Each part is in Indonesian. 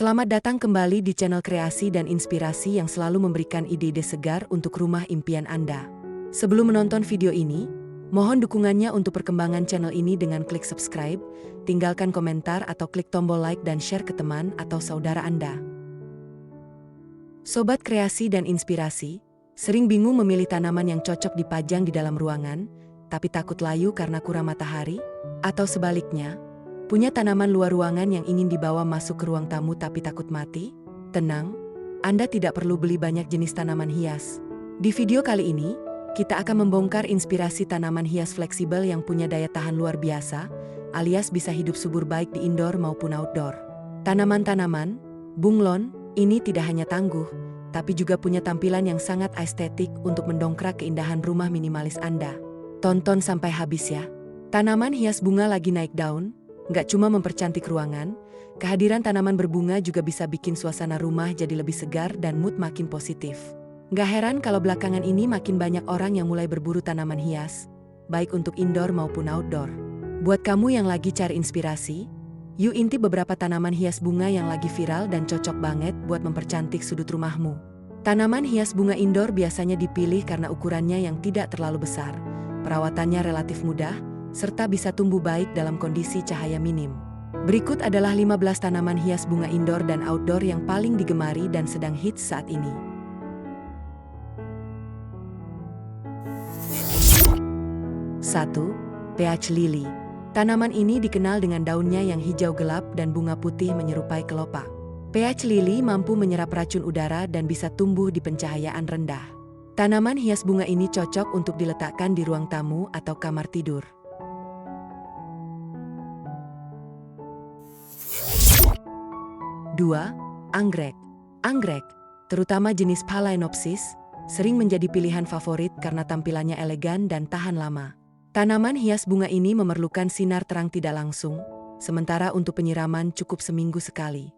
Selamat datang kembali di channel kreasi dan inspirasi yang selalu memberikan ide-ide segar untuk rumah impian Anda. Sebelum menonton video ini, mohon dukungannya untuk perkembangan channel ini dengan klik subscribe, tinggalkan komentar atau klik tombol like dan share ke teman atau saudara Anda. Sobat kreasi dan inspirasi, sering bingung memilih tanaman yang cocok dipajang di dalam ruangan, tapi takut layu karena kurang matahari? Atau sebaliknya, punya tanaman luar ruangan yang ingin dibawa masuk ke ruang tamu tapi takut mati? Tenang, Anda tidak perlu beli banyak jenis tanaman hias. Di video kali ini, kita akan membongkar inspirasi tanaman hias fleksibel yang punya daya tahan luar biasa, alias bisa hidup subur baik di indoor maupun outdoor. Tanaman-tanaman, bunglon, ini tidak hanya tangguh, tapi juga punya tampilan yang sangat estetik untuk mendongkrak keindahan rumah minimalis Anda. Tonton sampai habis ya. Tanaman hias bunga lagi naik daun. Nggak cuma mempercantik ruangan, kehadiran tanaman berbunga juga bisa bikin suasana rumah jadi lebih segar dan mood makin positif. Nggak heran kalau belakangan ini makin banyak orang yang mulai berburu tanaman hias, baik untuk indoor maupun outdoor. Buat kamu yang lagi cari inspirasi, yuk intip beberapa tanaman hias bunga yang lagi viral dan cocok banget buat mempercantik sudut rumahmu. Tanaman hias bunga indoor biasanya dipilih karena ukurannya yang tidak terlalu besar, perawatannya relatif mudah, serta bisa tumbuh baik dalam kondisi cahaya minim. Berikut adalah 15 tanaman hias bunga indoor dan outdoor yang paling digemari dan sedang hits saat ini. 1. Peach Lily. Tanaman ini dikenal dengan daunnya yang hijau gelap dan bunga putih menyerupai kelopak. Peach Lily mampu menyerap racun udara dan bisa tumbuh di pencahayaan rendah. Tanaman hias bunga ini cocok untuk diletakkan di ruang tamu atau kamar tidur. 2. Anggrek. Anggrek, terutama jenis Phalaenopsis, sering menjadi pilihan favorit karena tampilannya elegan dan tahan lama. Tanaman hias bunga ini memerlukan sinar terang tidak langsung, sementara untuk penyiraman cukup seminggu sekali.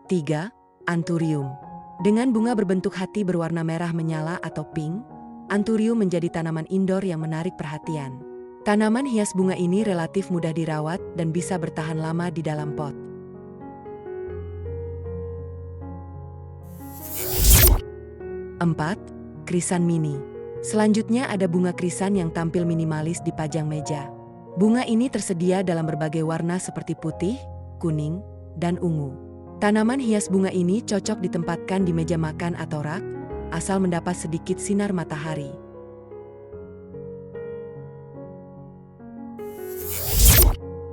3. Anthurium. Dengan bunga berbentuk hati berwarna merah menyala atau pink, Anthurium menjadi tanaman indoor yang menarik perhatian. Tanaman hias bunga ini relatif mudah dirawat dan bisa bertahan lama di dalam pot. 4. Krisan mini. Selanjutnya ada bunga krisan yang tampil minimalis di pajang meja. Bunga ini tersedia dalam berbagai warna seperti putih, kuning, dan ungu. Tanaman hias bunga ini cocok ditempatkan di meja makan atau rak, asal mendapat sedikit sinar matahari.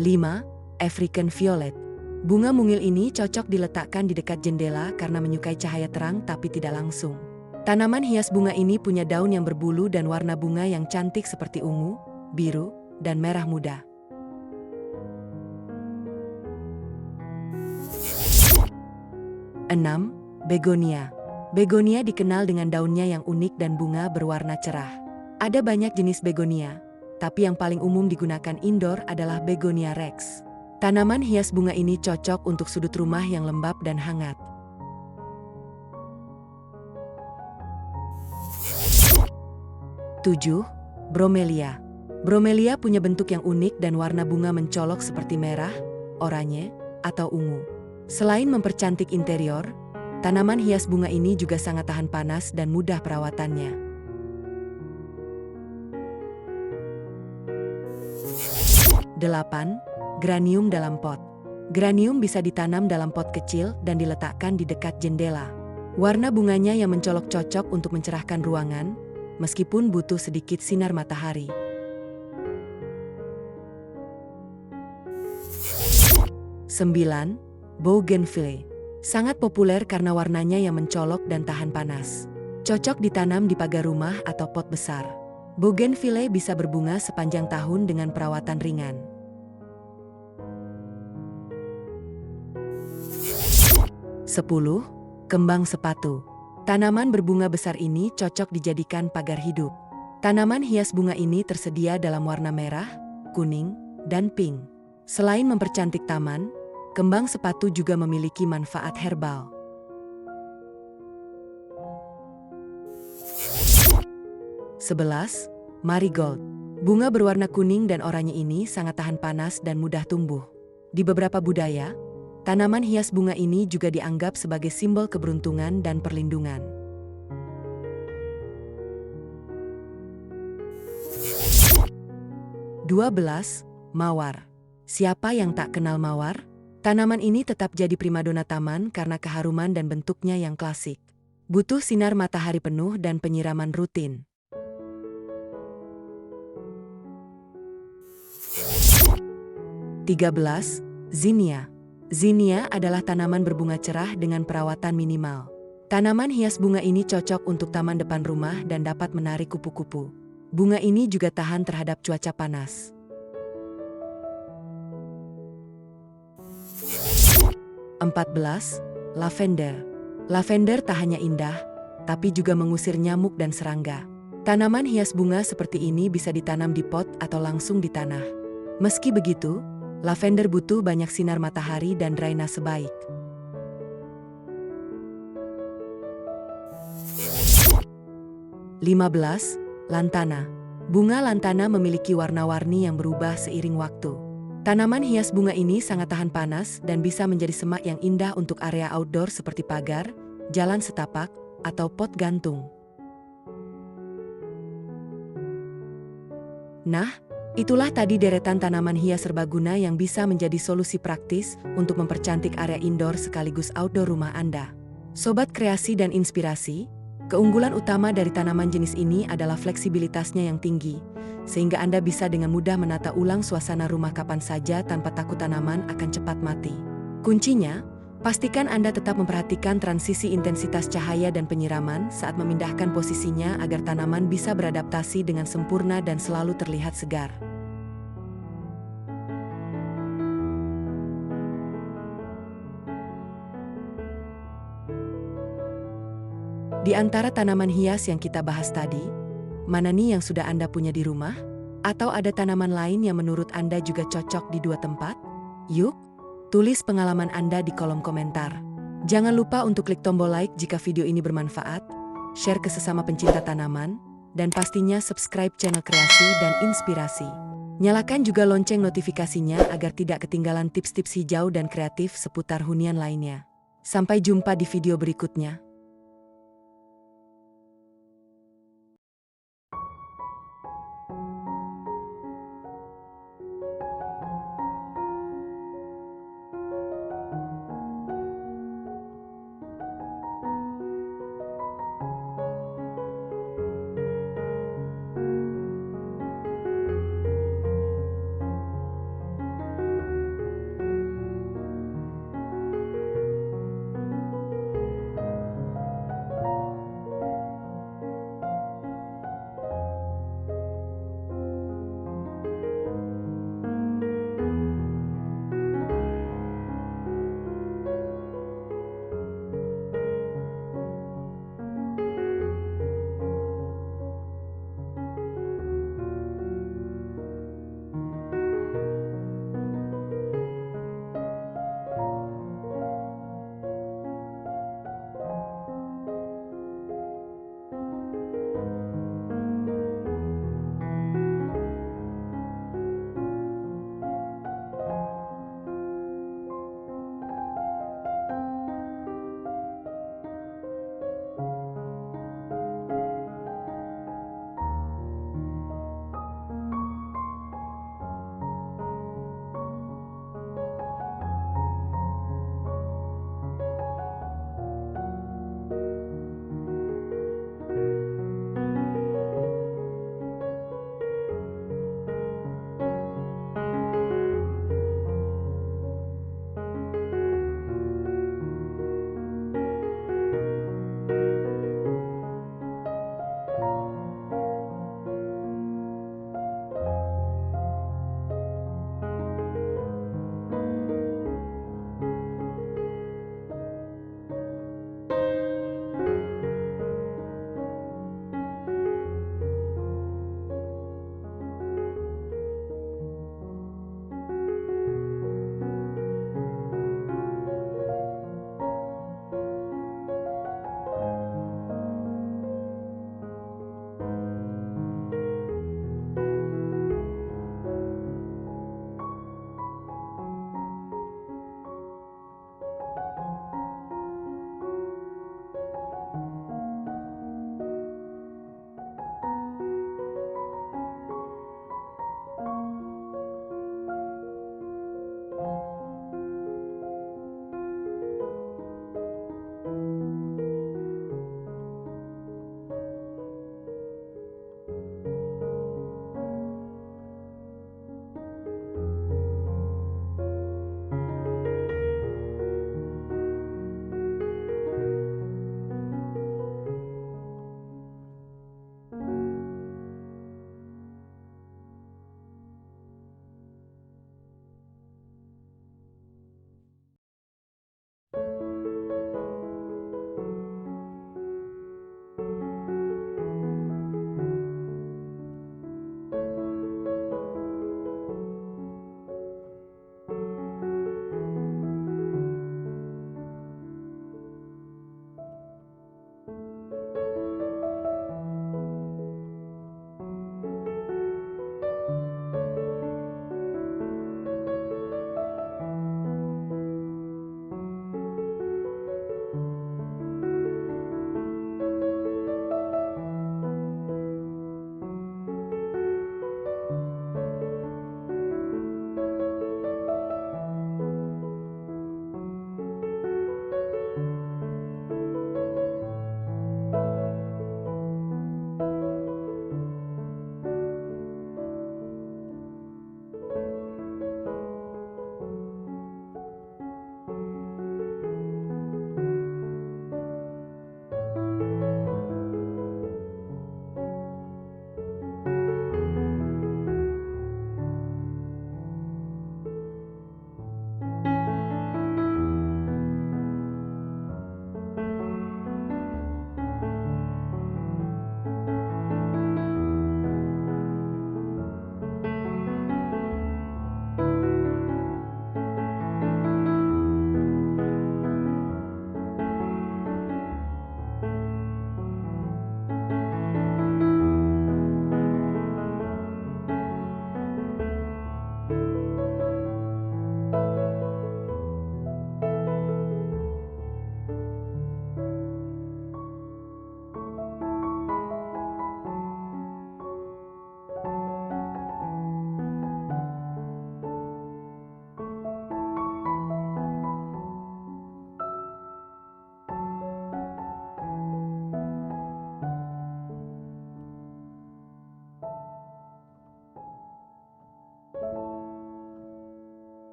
5. African Violet. Bunga mungil ini cocok diletakkan di dekat jendela karena menyukai cahaya terang tapi tidak langsung. Tanaman hias bunga ini punya daun yang berbulu dan warna bunga yang cantik seperti ungu, biru, dan merah muda. 6. Begonia. Begonia dikenal dengan daunnya yang unik dan bunga berwarna cerah. Ada banyak jenis begonia, tapi yang paling umum digunakan indoor adalah Begonia rex. Tanaman hias bunga ini cocok untuk sudut rumah yang lembab dan hangat. 7. Bromelia. Bromelia punya bentuk yang unik dan warna bunga mencolok seperti merah, oranye, atau ungu. Selain mempercantik interior, tanaman hias bunga ini juga sangat tahan panas dan mudah perawatannya. 8. Granium dalam pot. Granium bisa ditanam dalam pot kecil dan diletakkan di dekat jendela. Warna bunganya yang mencolok cocok untuk mencerahkan ruangan, meskipun butuh sedikit sinar matahari. 9. Bougainvillea. Sangat populer karena warnanya yang mencolok dan tahan panas. Cocok ditanam di pagar rumah atau pot besar. Bougainvillea bisa berbunga sepanjang tahun dengan perawatan ringan. 10. Kembang sepatu. Tanaman berbunga besar ini cocok dijadikan pagar hidup. Tanaman hias bunga ini tersedia dalam warna merah, kuning, dan pink. Selain mempercantik taman, kembang sepatu juga memiliki manfaat herbal. 11. Marigold. Bunga berwarna kuning dan oranye ini sangat tahan panas dan mudah tumbuh. Di beberapa budaya, tanaman hias bunga ini juga dianggap sebagai simbol keberuntungan dan perlindungan. (12) Mawar. Siapa yang tak kenal mawar? Tanaman ini tetap jadi primadona taman karena keharuman dan bentuknya yang klasik. Butuh sinar matahari penuh dan penyiraman rutin. 13. Zinnia. Zinnia adalah tanaman berbunga cerah dengan perawatan minimal. Tanaman hias bunga ini cocok untuk taman depan rumah dan dapat menarik kupu-kupu. Bunga ini juga tahan terhadap cuaca panas. 14. Lavender. Lavender tak hanya indah, tapi juga mengusir nyamuk dan serangga. Tanaman hias bunga seperti ini bisa ditanam di pot atau langsung di tanah. Meski begitu, lavender butuh banyak sinar matahari dan drainase baik. 15. Lantana. Bunga lantana memiliki warna-warni yang berubah seiring waktu. Tanaman hias bunga ini sangat tahan panas dan bisa menjadi semak yang indah untuk area outdoor seperti pagar, jalan setapak, atau pot gantung. Nah, itulah tadi deretan tanaman hias serbaguna yang bisa menjadi solusi praktis untuk mempercantik area indoor sekaligus outdoor rumah Anda. Sobat kreasi dan inspirasi, keunggulan utama dari tanaman jenis ini adalah fleksibilitasnya yang tinggi, sehingga Anda bisa dengan mudah menata ulang suasana rumah kapan saja tanpa takut tanaman akan cepat mati. Kuncinya, pastikan Anda tetap memperhatikan transisi intensitas cahaya dan penyiraman saat memindahkan posisinya agar tanaman bisa beradaptasi dengan sempurna dan selalu terlihat segar. Di antara tanaman hias yang kita bahas tadi, mana nih yang sudah Anda punya di rumah? Atau ada tanaman lain yang menurut Anda juga cocok di dua tempat? Yuk, tulis pengalaman Anda di kolom komentar. Jangan lupa untuk klik tombol like jika video ini bermanfaat, share ke sesama pencinta tanaman, dan pastinya subscribe channel kreasi dan inspirasi. Nyalakan juga lonceng notifikasinya agar tidak ketinggalan tips-tips hijau dan kreatif seputar hunian lainnya. Sampai jumpa di video berikutnya.